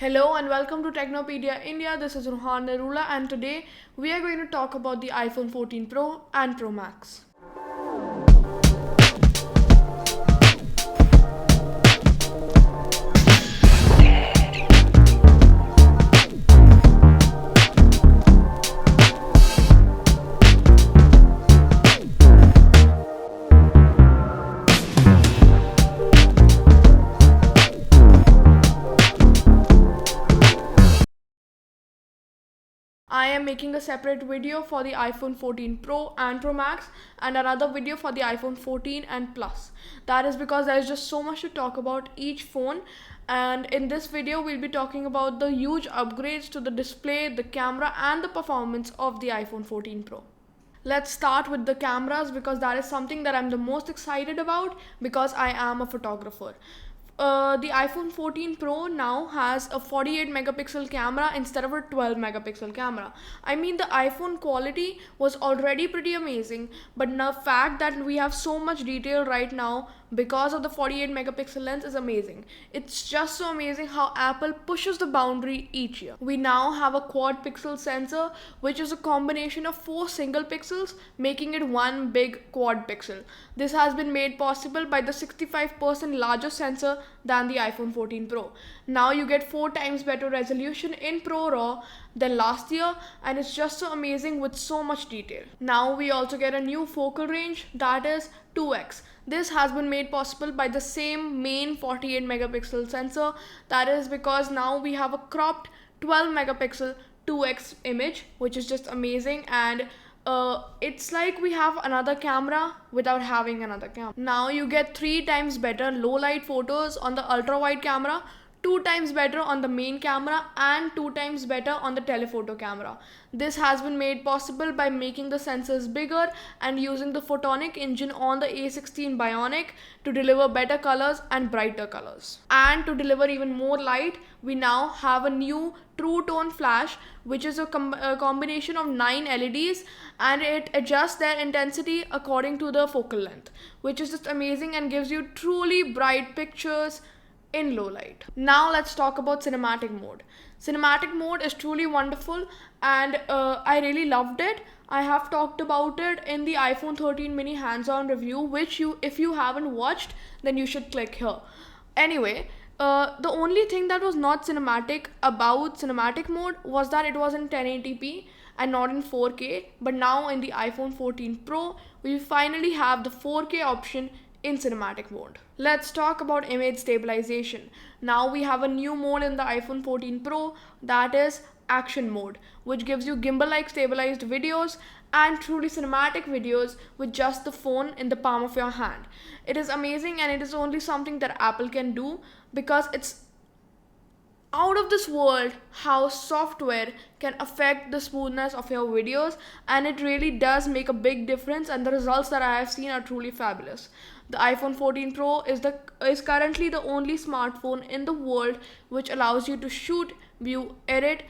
Hello and welcome to Technopedia India. This is Ruhan, Narula, and today we are going to talk about the iPhone 14 Pro and Pro Max. I am making a separate video for the iPhone 14 Pro and Pro Max and another video for the iPhone 14 and Plus. That is because there is just so much to talk about each phone, and in this video we'll be talking about the huge upgrades to the display, the camera and the performance of the iPhone 14 Pro. Let's start with the cameras because that is something that I'm the most excited about because I am a photographer. The iPhone 14 Pro now has a 48 megapixel camera instead of a 12 megapixel camera. I mean, the iPhone quality was already pretty amazing, but the fact that we have so much detail right now because of the 48 megapixel lens is amazing. It's just so amazing how Apple pushes the boundary each year. We now have a quad pixel sensor, which is a combination of 4 single pixels, making it one big quad pixel. This has been made possible by the 65% larger sensor than the iPhone 14 Pro. Now you get 4 times better resolution in Pro RAW than last year, and it's just so amazing with so much detail. Now we also get a new focal range, that is 2x. This has been made possible by the same main 48 megapixel sensor. That is because now we have a cropped 12 megapixel 2x image, which is just amazing, and it's like we have another camera without having another camera. Now you get 3 times better low light photos on the ultra wide camera, 2 times better on the main camera, and 2 times better on the telephoto camera. This has been made possible by making the sensors bigger and using the photonic engine on the A16 Bionic to deliver better colors and brighter colors. And to deliver even more light, we now have a new True Tone flash, which is a combination of 9 LEDs, and it adjusts their intensity according to the focal length, which is just amazing and gives you truly bright pictures in low light. Now let's talk about cinematic mode. Cinematic mode is truly wonderful, and I really loved it. I have talked about it in the iPhone 13 mini hands-on review, which if you haven't watched, then you should click here. Anyway, the only thing that was not cinematic about cinematic mode was that it was in 1080p and not in 4K, but now in the iPhone 14 Pro, we finally have the 4K option in cinematic mode. Let's talk about image stabilization. Now we have a new mode in the iPhone 14 Pro, that is action mode, which gives you gimbal-like stabilized videos and truly cinematic videos with just the phone in the palm of your hand. It is amazing, and it is only something that Apple can do because it's out of this world how software can affect the smoothness of your videos, and it really does make a big difference, and the results that I have seen are truly fabulous. The iPhone 14 Pro is currently the only smartphone in the world which allows you to shoot, view, edit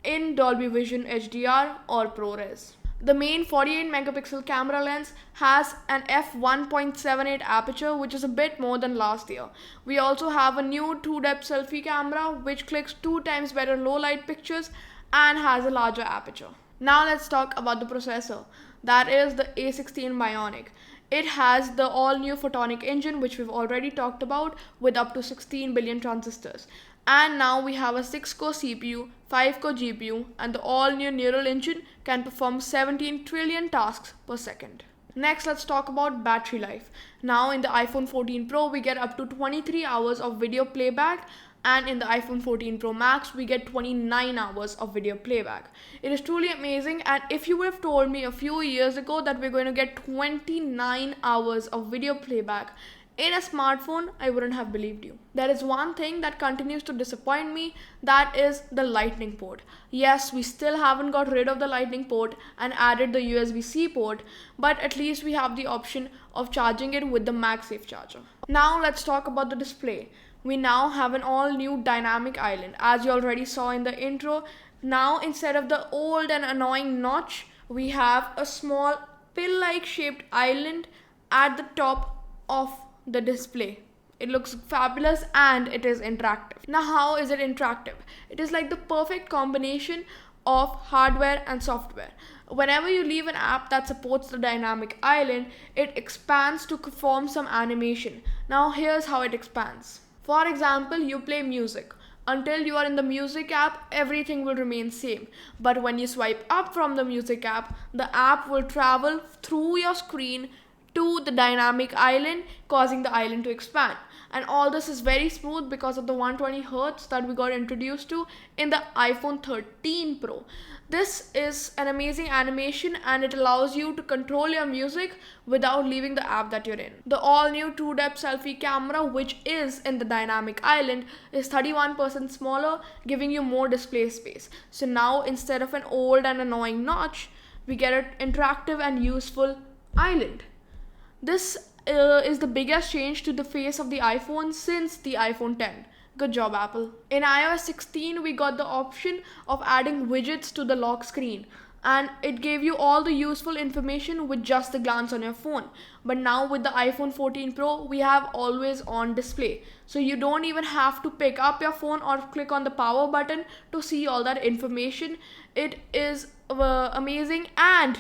in Dolby Vision HDR or ProRes. The main 48 megapixel camera lens has an f1.78 aperture, which is a bit more than last year. We also have a new 2-depth selfie camera which clicks 2 times better low light pictures and has a larger aperture. Now let's talk about the processor. That is the A16 Bionic. It has the all new photonic engine, which we've already talked about, with up to 16 billion transistors. And now we have a 6-core CPU, 5-core GPU, and the all-new neural engine can perform 17 trillion tasks per second. Next, let's talk about battery life. Now in the iPhone 14 Pro, we get up to 23 hours of video playback, and in the iPhone 14 Pro Max, we get 29 hours of video playback. It is truly amazing, and if you would have told me a few years ago that we're going to get 29 hours of video playback in a smartphone, I wouldn't have believed you. There is one thing that continues to disappoint me, that is the lightning port. Yes, we still haven't got rid of the lightning port and added the USB-C port, but at least we have the option of charging it with the MagSafe charger. Now let's talk about the display. We now have an all-new dynamic island. As you already saw in the intro, now instead of the old and annoying notch, we have a small pill-like shaped island at the top of the display. It looks fabulous and it is interactive. Now, how is it interactive? It is like the perfect combination of hardware and software. Whenever you leave an app that supports the dynamic island, it expands to form some animation. Now, here's how it expands. For example, you play music. Until you are in the music app, everything will remain same. But when you swipe up from the music app, the app will travel through your screen to the dynamic island, causing the island to expand. And all this is very smooth because of the 120 Hz that we got introduced to in the iPhone 13 Pro. This is an amazing animation and it allows you to control your music without leaving the app that you're in. The all new 2-depth selfie camera, which is in the dynamic island, is 31% smaller, giving you more display space. So now instead of an old and annoying notch, we get an interactive and useful island. This is the biggest change to the face of the iPhone since the iPhone 10. Good job, Apple. In iOS 16, we got the option of adding widgets to the lock screen, and it gave you all the useful information with just a glance on your phone. But now with the iPhone 14 Pro, we have always on display. So you don't even have to pick up your phone or click on the power button to see all that information. It is amazing, and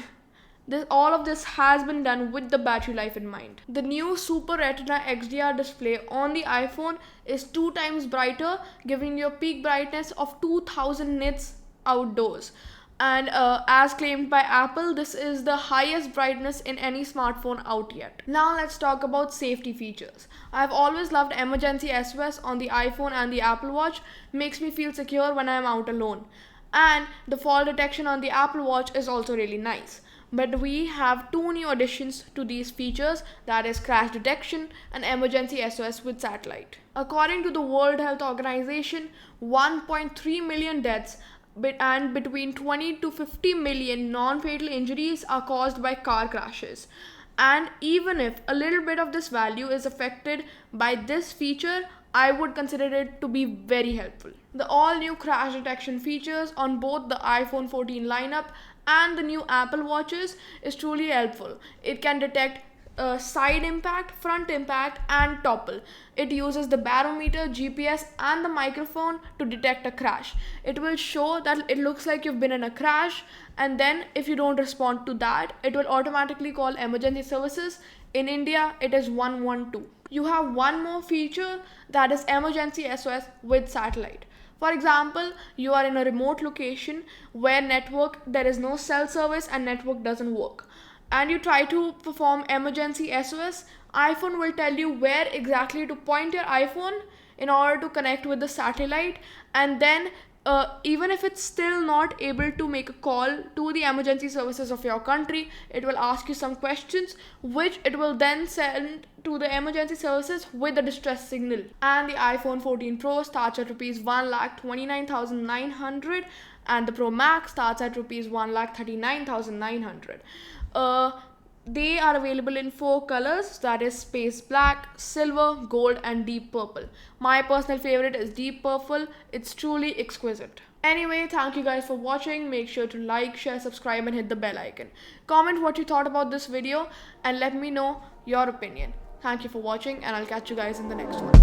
all of this has been done with the battery life in mind. The new Super Retina XDR display on the iPhone is 2 times brighter, giving you a peak brightness of 2000 nits outdoors. And as claimed by Apple, this is the highest brightness in any smartphone out yet. Now let's talk about safety features. I've always loved emergency SOS on the iPhone and the Apple Watch. Makes me feel secure when I'm out alone. And the fall detection on the Apple Watch is also really nice. But we have 2 new additions to these features, that is crash detection and emergency SOS with satellite. According to the World Health Organization, 1.3 million deaths and between 20 to 50 million non-fatal injuries are caused by car crashes. And even if a little bit of this value is affected by this feature, I would consider it to be very helpful. The all new crash detection features on both the iPhone 14 lineup and the new Apple Watches is truly helpful. It can detect side impact, front impact, and topple. It uses the barometer, GPS, and the microphone to detect a crash. It will show that it looks like you've been in a crash, and then if you don't respond to that, it will automatically call emergency services. In India, it is 112. You have one more feature, that is emergency SOS with satellite. For example, you are in a remote location where there is no cell service and network doesn't work, and you try to perform emergency SOS. iPhone will tell you where exactly to point your iPhone in order to connect with the satellite, and then even if it's still not able to make a call to the emergency services of your country, it will ask you some questions, which it will then send to the emergency services with a distress signal. And the iPhone 14 Pro starts at rupees 1,29,900 and the Pro Max starts at rupees 1,39,900. They are available in 4 colors, that is space black, silver, gold, and deep purple. My personal favorite is deep purple. It's truly exquisite. Anyway, thank you guys for watching. Make sure to like, share, subscribe, and hit the bell icon. Comment what you thought about this video and let me know your opinion. Thank you for watching, and I'll catch you guys in the next one.